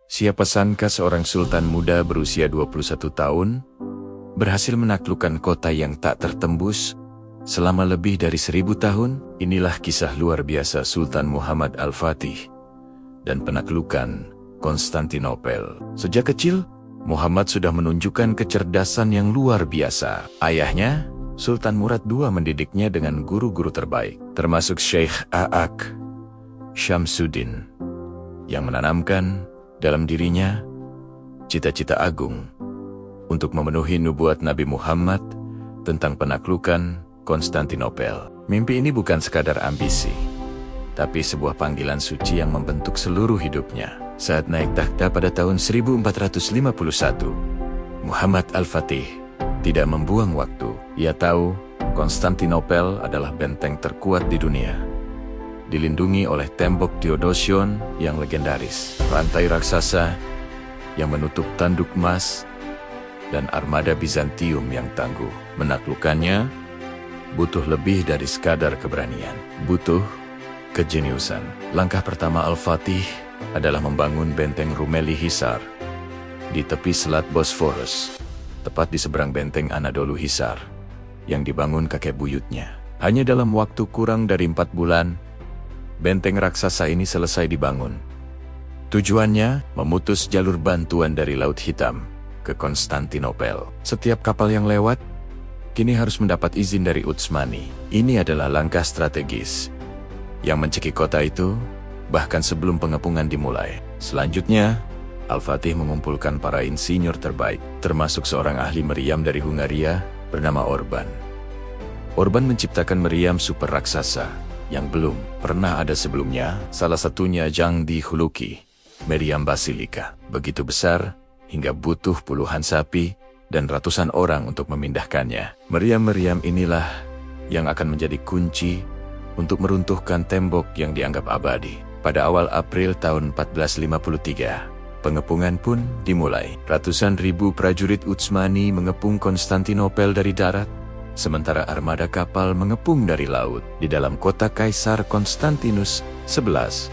Siapa sangka seorang sultan muda berusia 21 tahun berhasil menaklukkan kota yang tak tertembus selama lebih dari 1000 tahun. Inilah kisah luar biasa Sultan Muhammad Al-Fatih dan penaklukan Konstantinopel. Sejak kecil, Muhammad sudah menunjukkan kecerdasan yang luar biasa. Ayahnya, Sultan Murad II, mendidiknya dengan guru-guru terbaik, termasuk Syekh A'ak Syamsuddin, yang menanamkan dalam dirinya cita-cita agung untuk memenuhi nubuat Nabi Muhammad tentang penaklukan Konstantinopel. Mimpi ini bukan sekadar ambisi, tapi sebuah panggilan suci yang membentuk seluruh hidupnya. Saat naik takhta pada tahun 1451, Muhammad Al-Fatih tidak membuang waktu. Ia tahu Konstantinopel adalah benteng terkuat di dunia, dilindungi oleh tembok Theodosian yang legendaris, rantai raksasa yang menutup tanduk emas, dan armada Bizantium yang tangguh. Menaklukkannya butuh lebih dari sekadar keberanian, butuh kejeniusan. Langkah pertama Al-Fatih adalah membangun benteng Rumeli Hisar di tepi selat Bosphorus, tepat di seberang benteng Anadolu Hisar yang dibangun kakek buyutnya. Hanya dalam waktu kurang dari 4 bulan, benteng raksasa ini selesai dibangun. Tujuannya memutus jalur bantuan dari Laut Hitam ke Konstantinopel. Setiap kapal yang lewat kini harus mendapat izin dari Utsmani. Ini adalah langkah strategis yang mencekik kota itu bahkan sebelum pengepungan dimulai. Selanjutnya, Al-Fatih mengumpulkan para insinyur terbaik, termasuk seorang ahli meriam dari Hungaria bernama Orban. Orban menciptakan meriam super raksasa yang belum pernah ada sebelumnya. Salah satunya Zhang Di Huluki, meriam Basilika. Begitu besar hingga butuh puluhan sapi dan ratusan orang untuk memindahkannya. Meriam-meriam inilah yang akan menjadi kunci untuk meruntuhkan tembok yang dianggap abadi. Pada awal April tahun 1453, pengepungan pun dimulai. Ratusan ribu prajurit Utsmani mengepung Konstantinopel dari darat, sementara armada kapal mengepung dari laut. Di dalam kota Kaisar Konstantinus 11,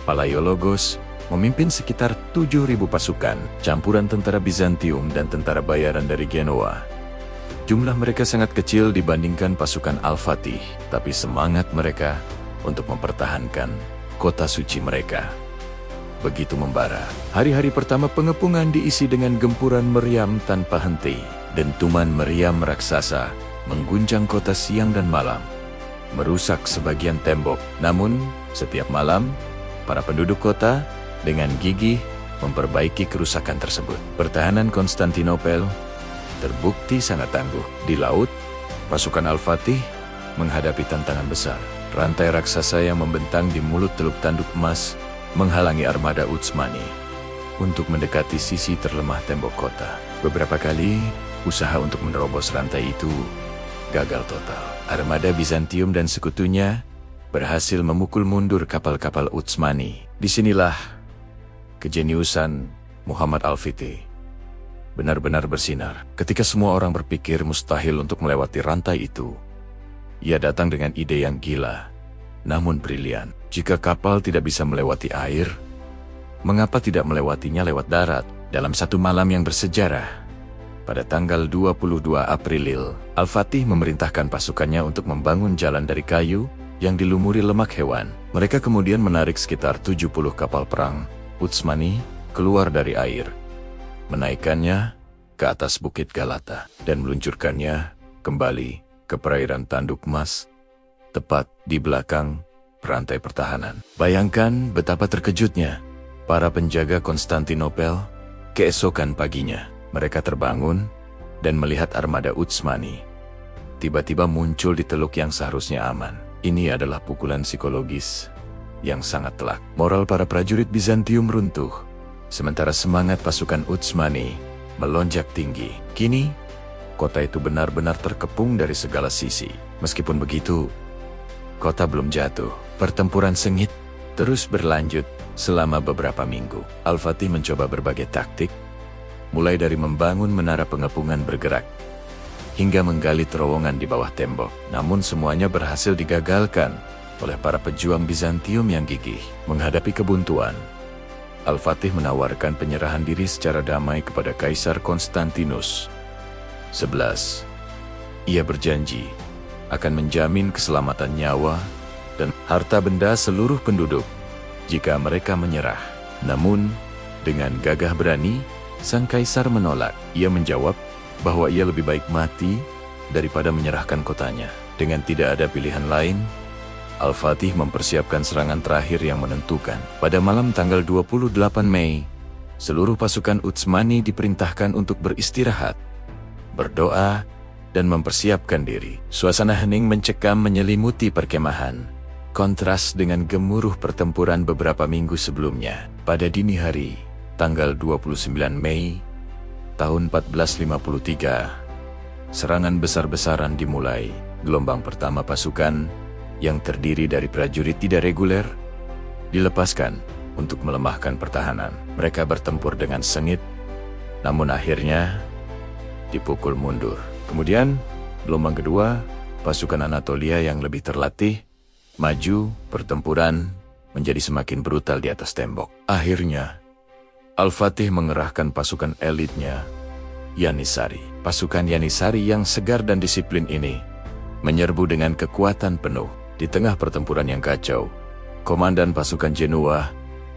Palaiologos memimpin sekitar 7.000 pasukan, campuran tentara Bizantium dan tentara bayaran dari Genoa. Jumlah mereka sangat kecil dibandingkan pasukan Al-Fatih, tapi semangat mereka untuk mempertahankan kota suci mereka begitu membara. Hari-hari pertama pengepungan diisi dengan gempuran meriam tanpa henti. Dentuman meriam raksasa mengguncang kota siang dan malam, merusak sebagian tembok. Namun, setiap malam, para penduduk kota dengan gigih memperbaiki kerusakan tersebut. Pertahanan Konstantinopel terbukti sangat tangguh. Di laut, pasukan Al-Fatih menghadapi tantangan besar. Rantai raksasa yang membentang di mulut Teluk Tanduk Emas menghalangi armada Utsmani untuk mendekati sisi terlemah tembok kota. Beberapa kali, usaha untuk menerobos rantai itu gagal total. Armada Bizantium dan sekutunya berhasil memukul mundur kapal-kapal Utsmani. Disinilah kejeniusan Muhammad Al-Fatih benar-benar bersinar. Ketika semua orang berpikir mustahil untuk melewati rantai itu, ia datang dengan ide yang gila, namun brilian. Jika kapal tidak bisa melewati air, mengapa tidak melewatinya lewat darat? Dalam satu malam yang bersejarah, pada tanggal 22 April, Al-Fatih memerintahkan pasukannya untuk membangun jalan dari kayu yang dilumuri lemak hewan. Mereka kemudian menarik sekitar 70 kapal perang Utsmani keluar dari air, menaikkannya ke atas Bukit Galata, dan meluncurkannya kembali ke perairan Tanduk Emas, tepat di belakang perantai pertahanan. Bayangkan betapa terkejutnya para penjaga Konstantinopel keesokan paginya. Mereka terbangun dan melihat armada Utsmani tiba-tiba muncul di teluk yang seharusnya aman. Ini adalah pukulan psikologis yang sangat telak. Moral para prajurit Bizantium runtuh, sementara semangat pasukan Utsmani melonjak tinggi. Kini, kota itu benar-benar terkepung dari segala sisi. Meskipun begitu, kota belum jatuh. Pertempuran sengit terus berlanjut selama beberapa minggu. Al-Fatih mencoba berbagai taktik, mulai dari membangun menara pengepungan bergerak, hingga menggali terowongan di bawah tembok. Namun semuanya berhasil digagalkan oleh para pejuang Bizantium yang gigih. Menghadapi kebuntuan, Al-Fatih menawarkan penyerahan diri secara damai kepada Kaisar Konstantinus. 11. Ia berjanji akan menjamin keselamatan nyawa dan harta benda seluruh penduduk jika mereka menyerah. Namun, dengan gagah berani, sang kaisar menolak. Ia menjawab bahwa ia lebih baik mati daripada menyerahkan kotanya. Dengan tidak ada pilihan lain, Al-Fatih mempersiapkan serangan terakhir yang menentukan. Pada malam tanggal 28 Mei, seluruh pasukan Utsmani diperintahkan untuk beristirahat, berdoa, dan mempersiapkan diri. Suasana hening mencekam menyelimuti perkemahan, kontras dengan gemuruh pertempuran beberapa minggu sebelumnya. Pada dini hari, tanggal 29 Mei, tahun 1453, serangan besar-besaran dimulai. Gelombang pertama pasukan yang terdiri dari prajurit tidak reguler dilepaskan untuk melemahkan pertahanan. Mereka bertempur dengan sengit, namun akhirnya dipukul mundur. Kemudian, gelombang kedua, pasukan Anatolia yang lebih terlatih, maju, pertempuran menjadi semakin brutal di atas tembok. Akhirnya, Al-Fatih mengerahkan pasukan elitnya, Yanisari. Pasukan Yanisari yang segar dan disiplin ini menyerbu dengan kekuatan penuh. Di tengah pertempuran yang kacau, komandan pasukan Genoa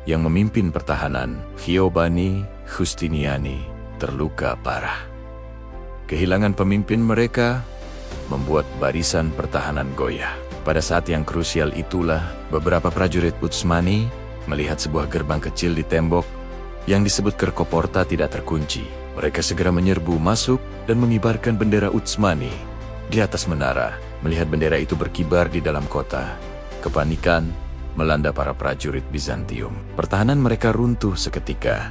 yang memimpin pertahanan, Giovanni Giustiniani, terluka parah. Kehilangan pemimpin mereka membuat barisan pertahanan goyah. Pada saat yang krusial itulah, beberapa prajurit Utsmani melihat sebuah gerbang kecil di tembok yang disebut Kerkoporta tidak terkunci. Mereka segera menyerbu masuk dan mengibarkan bendera Utsmani di atas menara. Melihat bendera itu berkibar di dalam kota, kepanikan melanda para prajurit Bizantium. Pertahanan mereka runtuh seketika.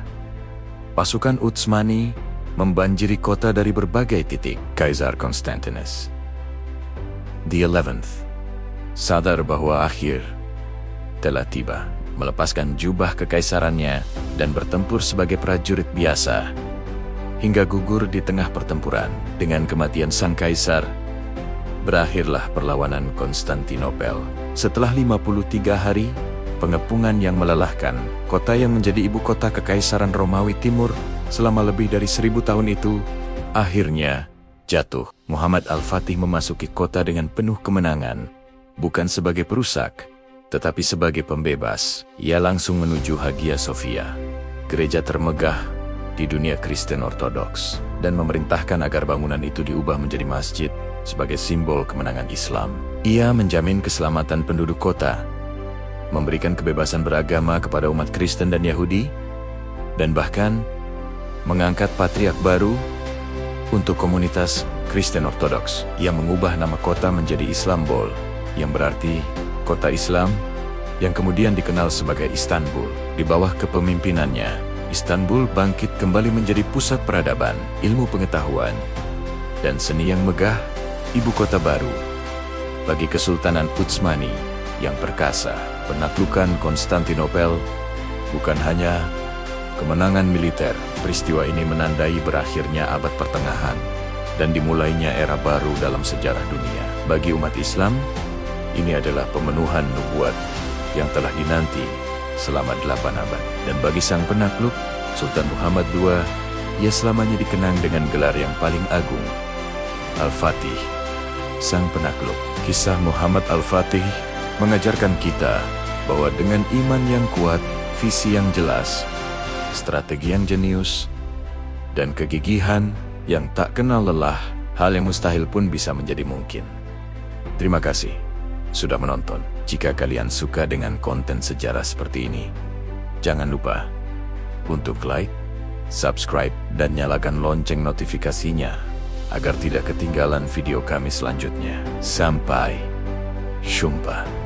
Pasukan Utsmani membanjiri kota dari berbagai titik. Kaisar Konstantinus the 11th sadar bahwa akhir telah tiba. Melepaskan jubah kekaisarannya dan bertempur sebagai prajurit biasa hingga gugur di tengah pertempuran. Dengan kematian sang kaisar, berakhirlah perlawanan Konstantinopel. Setelah 53 hari pengepungan yang melelahkan, kota yang menjadi ibu kota Kekaisaran Romawi Timur selama lebih dari 1000 tahun itu akhirnya jatuh. Muhammad Al-Fatih memasuki kota dengan penuh kemenangan, bukan sebagai perusak, tetapi sebagai pembebas. Ia langsung menuju Hagia Sophia, gereja termegah di dunia Kristen Ortodoks, dan memerintahkan agar bangunan itu diubah menjadi masjid sebagai simbol kemenangan Islam. Ia menjamin keselamatan penduduk kota, memberikan kebebasan beragama kepada umat Kristen dan Yahudi, dan bahkan mengangkat patriark baru untuk komunitas Kristen Ortodoks. Ia mengubah nama kota menjadi Islambol, yang berarti kota Islam, yang kemudian dikenal sebagai Istanbul. Di bawah kepemimpinannya, Istanbul bangkit kembali menjadi pusat peradaban, ilmu pengetahuan, dan seni yang megah, ibu kota baru bagi Kesultanan Utsmani yang perkasa. Penaklukan Konstantinopel bukan hanya kemenangan militer. Peristiwa ini menandai berakhirnya abad pertengahan dan dimulainya era baru dalam sejarah dunia. Bagi umat Islam, ini adalah pemenuhan nubuat yang telah dinanti selama 8 abad. Dan bagi sang penakluk, Sultan Muhammad II, ia selamanya dikenang dengan gelar yang paling agung, Al-Fatih, sang penakluk. Kisah Muhammad Al-Fatih mengajarkan kita bahwa dengan iman yang kuat, visi yang jelas, strategi yang jenius, dan kegigihan yang tak kenal lelah, hal yang mustahil pun bisa menjadi mungkin. Terima kasih sudah menonton. Jika kalian suka dengan konten sejarah seperti ini, jangan lupa untuk like, subscribe, dan nyalakan lonceng notifikasinya agar tidak ketinggalan video kami selanjutnya. Sampai jumpa.